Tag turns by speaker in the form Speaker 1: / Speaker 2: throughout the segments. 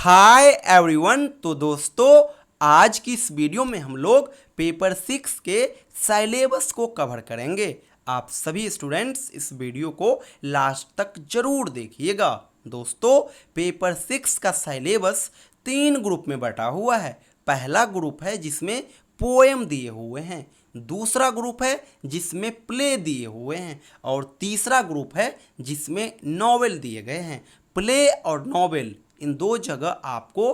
Speaker 1: Hi everyone. तो दोस्तों, आज की इस वीडियो में हम लोग पेपर 6 के सिलेबस को कवर करेंगे। आप सभी स्टूडेंट्स इस वीडियो को लास्ट तक जरूर देखिएगा। दोस्तों, पेपर 6 का सिलेबस 3 ग्रुप में बटा हुआ है। पहला ग्रुप है जिसमें पोएम दिए हुए हैं, दूसरा ग्रुप है जिसमें प्ले दिए हुए हैं, और तीसरा ग्रुप है जिसमें नॉवेल दिए गए हैं। प्ले और नॉवेल इन दो जगह आपको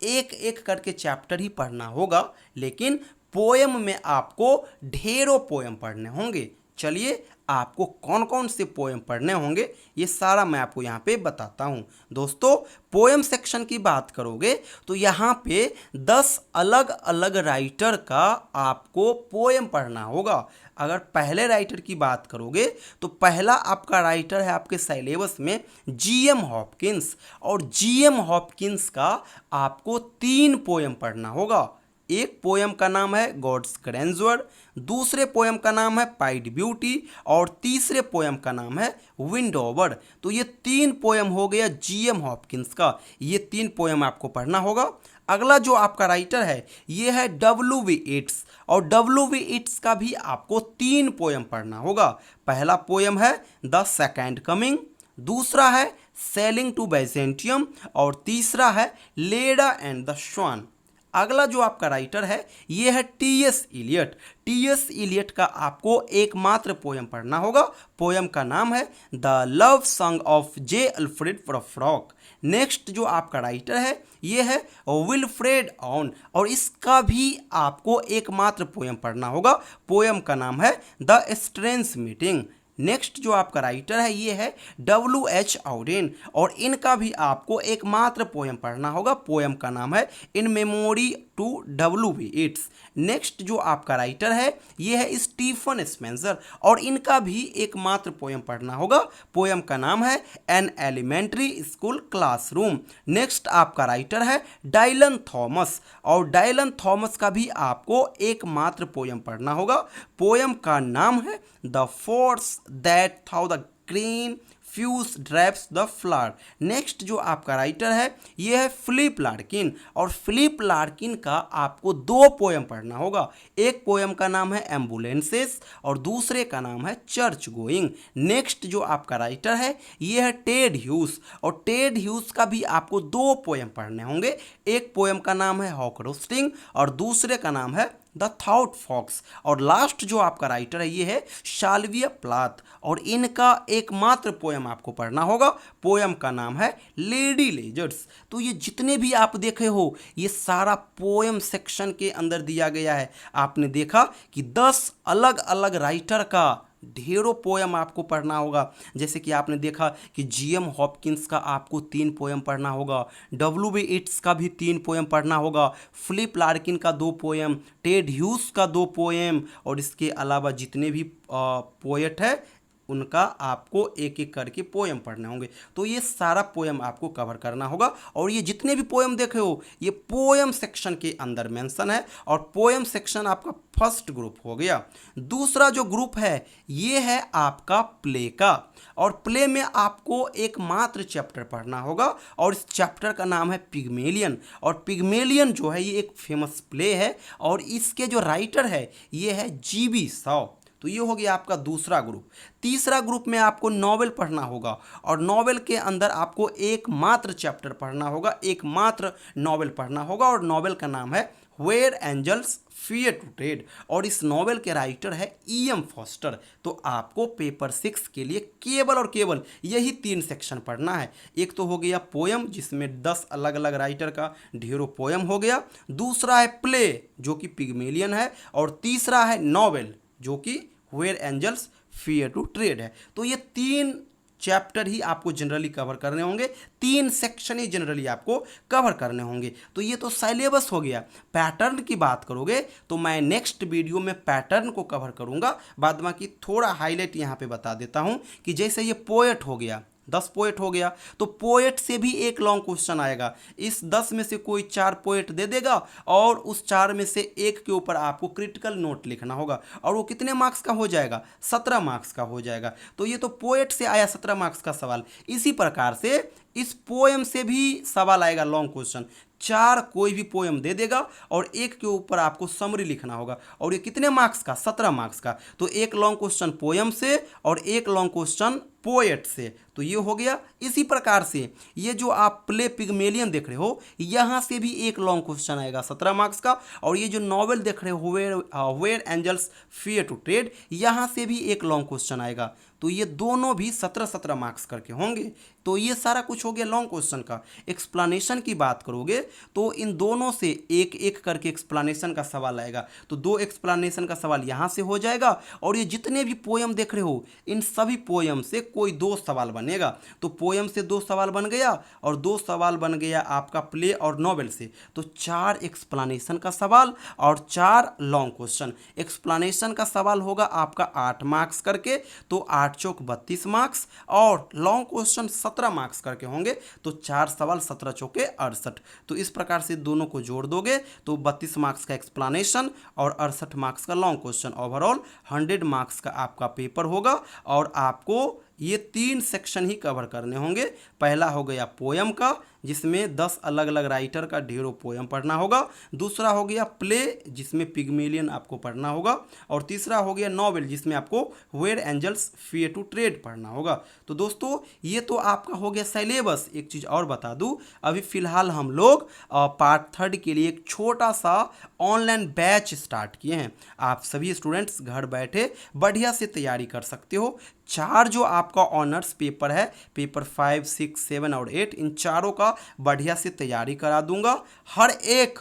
Speaker 1: एक एक करके चैप्टर ही पढ़ना होगा, लेकिन पोएम में आपको ढेरों पोएम पढ़ने होंगे। चलिए, आपको कौन कौन से पोएम पढ़ने होंगे ये सारा मैं आपको यहाँ पे बताता हूँ। दोस्तों, पोएम सेक्शन की बात करोगे तो यहाँ पे 10 अलग अलग राइटर का आपको पोएम पढ़ना होगा। अगर पहले राइटर की बात करोगे तो पहला आपका राइटर है आपके सिलेबस में जीएम हॉपकिंस, और जीएम हॉपकिंस का आपको 3 पोएम पढ़ना होगा। एक पोएम का नाम है गॉड्स ग्रैंडर, दूसरे पोएम का नाम है पाइड ब्यूटी, और तीसरे पोएम का नाम है विंड ओवर। तो ये 3 पोएम हो गया जीएम हॉपकिंस का, ये 3 पोएम आपको पढ़ना होगा। अगला जो आपका राइटर है ये है डब्ल्यू.वी. येट्स, और डब्ल्यू.वी. येट्स का भी आपको 3 पोएम पढ़ना होगा। पहला पोएम है द सेकेंड कमिंग, दूसरा है सेलिंग टू बैजेंटियम, और तीसरा है लेडा एंड द स्वान। अगला जो आपका राइटर है ये है टी.एस. इलियट। टी.एस. इलियट का आपको एकमात्र पोएम पढ़ना होगा। पोएम का नाम है the love song of J Alfred frock. Next जो आपका राइटर है ये है विल्फ्रेड ऑन, और इसका भी आपको एकमात्र पोएम पढ़ना होगा। पोएम का नाम है द स्ट्रेंज मीटिंग। नेक्स्ट जो आपका राइटर है ये है डब्ल्यू.एच. ऑडेन, और इनका भी आपको एकमात्र पोएम पढ़ना होगा। पोएम का नाम है in memory to W B. Yeats. Next जो आपका राइटर है ये है स्टीफन स्पेंसर, और इनका भी एकमात्र पोएम पढ़ना होगा। पोएम का नाम है an elementary school classroom. Next आपका राइटर है डायलन थॉमस, और डायलन थॉमस का भी आपको एकमात्र पोएम पढ़ना होगा। पोएम का नाम है the force that through the green fuse drives the flower. Next जो आपका राइटर है ये है फिलिप लार्किन, और फिलिप लार्किन का आपको 2 पोएम पढ़ना होगा। एक पोएम का नाम है एम्बुलेंसेस, और दूसरे का नाम है चर्च गोइंग। नेक्स्ट जो आपका राइटर है ये है टेड ह्यूज, और टेड ह्यूज का भी आपको 2 पोएम पढ़ने होंगे। एक पोएम का नाम है हॉक रोस्टिंग, और दूसरे का नाम है द थाउट फॉक्स। और लास्ट जो आपका राइटर है ये है शाल्विया प्लाथ, और इनका एकमात्र पोएम आपको पढ़ना होगा। पोएम का नाम है लेडी लेजर्स। तो ये जितने भी आप देखे हो ये सारा पोएम सेक्शन के अंदर दिया गया है। आपने देखा कि 10 अलग अलग राइटर का ढेरों पोएम आपको पढ़ना होगा। जैसे कि आपने देखा कि जीएम हॉपकिंस का आपको 3 पोएम पढ़ना होगा, डब्ल्यू.वी. येट्स का भी 3 पोएम पढ़ना होगा, फिलिप लार्किन का 2 पोएम, टेड ह्यूज का 2 पोएम, और इसके अलावा जितने भी पोएट है उनका आपको एक एक करके पोएम पढ़ने होंगे। तो ये सारा पोएम आपको कवर करना होगा, और ये जितने भी पोएम देखे हो ये पोएम सेक्शन के अंदर मेंशन है, और पोएम सेक्शन आपका फर्स्ट ग्रुप हो गया। दूसरा जो ग्रुप है ये है आपका प्ले का, और प्ले में आपको एकमात्र चैप्टर पढ़ना होगा, और इस चैप्टर का नाम है पिग्मेलियन। और पिग्मेलियन जो है ये एक फेमस प्ले है, और इसके जो राइटर है ये है जी.बी. शॉ। तो ये हो गया आपका दूसरा ग्रुप। तीसरा ग्रुप में आपको नॉवेल पढ़ना होगा, और नॉवेल के अंदर आपको एकमात्र चैप्टर पढ़ना होगा, एकमात्र नॉवेल पढ़ना होगा, और नॉवेल का नाम है where angels fear to tread, और इस नॉवेल के राइटर है ई.एम. फॉस्टर। तो आपको पेपर 6 के लिए केवल और केवल यही 3 सेक्शन पढ़ना है। एक तो हो गया पोएम जिसमें 10 अलग अलग राइटर का ढेरों पोएम हो गया, दूसरा है प्ले जो कि पिग्मेलियन है, और तीसरा है नॉवेल जो कि where angels fear to tread है। तो ये 3 चैप्टर ही आपको जनरली कवर करने होंगे, 3 सेक्शन ही जनरली आपको कवर करने होंगे। तो ये तो सिलेबस हो गया। पैटर्न की बात करोगे तो मैं नेक्स्ट वीडियो में पैटर्न को कवर करूंगा। बाद बाकी थोड़ा हाईलाइट यहाँ पे बता देता हूँ कि जैसे ये पोएट हो गया, 10 पोएट हो गया, तो पोएट से भी एक लॉन्ग क्वेश्चन आएगा। इस 10 में से कोई 4 पोएट दे देगा, और उस 4 में से एक के ऊपर आपको क्रिटिकल नोट लिखना होगा, और वो कितने मार्क्स का हो जाएगा? 17 मार्क्स का हो जाएगा। तो ये तो पोएट से आया 17 मार्क्स का सवाल। इसी प्रकार से इस पोएम से भी सवाल आएगा लॉन्ग क्वेश्चन। 4 कोई भी पोएम दे देगा और एक के ऊपर आपको समरी लिखना होगा, और ये कितने मार्क्स का? 17 मार्क्स का। तो एक लॉन्ग क्वेश्चन पोएम से और एक लॉन्ग क्वेश्चन पोएट से, तो ये हो गया। इसी प्रकार से ये जो आप प्ले पिग्मेलियन देख रहे हो, यहाँ से भी एक लॉन्ग क्वेश्चन आएगा 17 मार्क्स का, और ये जो नॉवेल देख रहे हो where angels fear to tread, यहाँ से भी एक लॉन्ग क्वेश्चन आएगा। तो ये दोनों भी 17-17 मार्क्स करके होंगे। तो ये सारा कुछ हो गया लॉन्ग क्वेश्चन का। एक्सप्लेनेशन की बात करोगे तो इन दोनों से एक एक करके एक्सप्लेनेशन का सवाल आएगा। तो 2 एक्सप्लेनेशन का सवाल यहाँ से हो जाएगा, और ये जितने भी पोएम देख रहे हो इन सभी पोएम से कोई 2 सवाल बनेगा। तो पोएम से 2 सवाल बन गया, और 2 सवाल बन गया आपका प्ले और नॉवेल से। तो 4 एक्सप्लेनेशन का सवाल और 4 लॉन्ग क्वेश्चन। एक्सप्लेनेशन का सवाल होगा आपका 8 मार्क्स करके, तो 8 चौक 32 मार्क्स, और लॉन्ग क्वेश्चन 17 मार्क्स करके होंगे। तो 4 सवाल 17 चौके 68। तो इस प्रकार से दोनों को जोड़ दोगे तो 32 मार्क्स का एक्सप्लेनेशन और 68 मार्क्स का लॉन्ग क्वेश्चन, ओवरऑल 100 मार्क्स का आपका पेपर होगा। और आपको ये 3 सेक्शन ही कवर करने होंगे। पहला हो गया पोएम का, जिसमें 10 अलग अलग राइटर का ढेरों पोएम पढ़ना होगा। दूसरा हो गया प्ले, जिसमें पिग्मेलियन आपको पढ़ना होगा। और तीसरा हो गया नॉवेल, जिसमें आपको where angels fear to tread पढ़ना होगा। तो दोस्तों ये तो आपका हो गया सिलेबस। एक चीज़ और बता दूं, अभी फिलहाल हम लोग पार्ट 3 के लिए एक छोटा सा ऑनलाइन बैच स्टार्ट किए हैं। आप सभी स्टूडेंट्स घर बैठे बढ़िया से तैयारी कर सकते हो। 4 जो आपका ऑनर्स पेपर है, पेपर 5, 6, 7 और 8, इन चारों का बढ़िया से तैयारी करा दूंगा। हर एक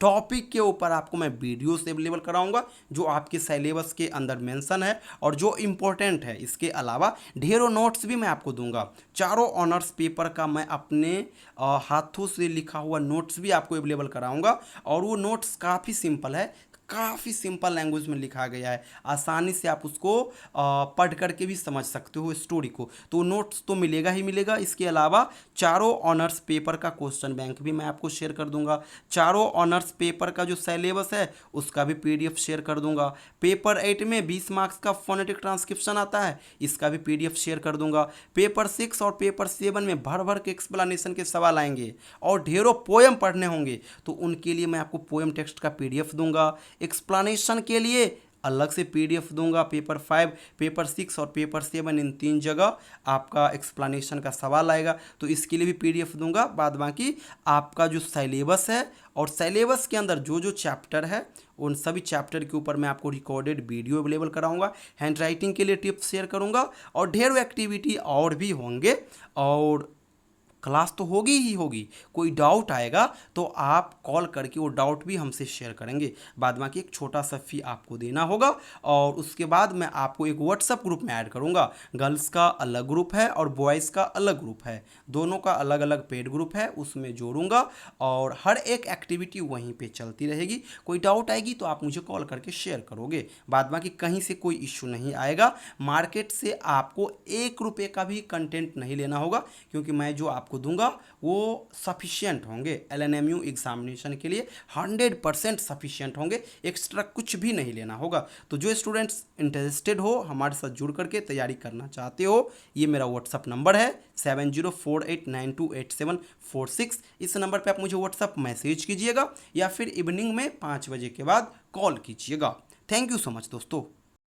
Speaker 1: टॉपिक के ऊपर आपको मैं वीडियोस अवेलेबल कराऊंगा जो आपके सिलेबस के अंदर मेंशन है और जो इम्पोर्टेंट है। इसके अलावा ढेरों नोट्स भी मैं आपको दूंगा। चारों ऑनर्स पेपर का मैं अपने हाथों से लिखा हुआ नोट्स भी आपको अवेलेबल कराऊंगा, और वो नोट्स काफ़ी सिंपल है, काफ़ी सिंपल लैंग्वेज में लिखा गया है। आसानी से आप उसको पढ़ करके भी समझ सकते हो स्टोरी को। तो नोट्स तो मिलेगा ही मिलेगा। इसके अलावा चारों ऑनर्स पेपर का क्वेश्चन बैंक भी मैं आपको शेयर कर दूंगा। चारों ऑनर्स पेपर का जो सिलेबस है उसका भी PDF शेयर कर दूंगा। पेपर 8 में 20 मार्क्स का फोनेटिक ट्रांसक्रिप्शन आता है, इसका भी PDF शेयर कर दूंगा। पेपर 6 और पेपर 7 में भर भर के एक्सप्लेनेशन के सवाल आएंगे और ढेरों पोएम पढ़ने होंगे, तो उनके लिए मैं आपको पोएम टेक्स्ट का PDF दूंगा। एक्सप्लेनेशन के लिए अलग से PDF दूंगा। पेपर 5, पेपर 6 और पेपर 7, इन 3 जगह आपका एक्सप्लेनेशन का सवाल आएगा, तो इसके लिए भी PDF दूंगा। बाद बाकी आपका जो सिलेबस है और सिलेबस के अंदर जो जो चैप्टर है उन सभी चैप्टर के ऊपर मैं आपको रिकॉर्डेड वीडियो अवेलेबल कराऊंगा। हैंड राइटिंग के लिए टिप्स शेयर करूंगा, और ढेरों एक्टिविटी और भी होंगे। और क्लास तो होगी ही होगी। कोई डाउट आएगा तो आप कॉल करके वो डाउट भी हमसे शेयर करेंगे। बाद बाकी एक छोटा सा फी आपको देना होगा, और उसके बाद मैं आपको एक व्हाट्सएप ग्रुप में ऐड करूंगा। गर्ल्स का अलग ग्रुप है और बॉयज़ का अलग ग्रुप है, दोनों का अलग अलग पेड ग्रुप है, उसमें जोड़ूंगा और हर एक एक्टिविटी वहीं पे चलती रहेगी। कोई डाउट आएगी तो आप मुझे कॉल करके शेयर करोगे। बाद बाकी कहीं से कोई इश्यू नहीं आएगा। मार्केट से आपको 1 रुपये का भी कंटेंट नहीं लेना होगा, क्योंकि मैं जो आपको दूंगा वो सफिशिएंट होंगे। LNMU एग्जामिनेशन के लिए 100% सफिशिएंट होंगे, एक्स्ट्रा कुछ भी नहीं लेना होगा। तो जो स्टूडेंट्स इंटरेस्टेड हो, हमारे साथ जुड़ करके तैयारी करना चाहते हो, ये मेरा व्हाट्सअप नंबर है 7048928746। इस नंबर पे आप मुझे व्हाट्सअप मैसेज कीजिएगा या फिर इवनिंग में 5 बजे के बाद कॉल कीजिएगा। थैंक यू सो मच दोस्तों।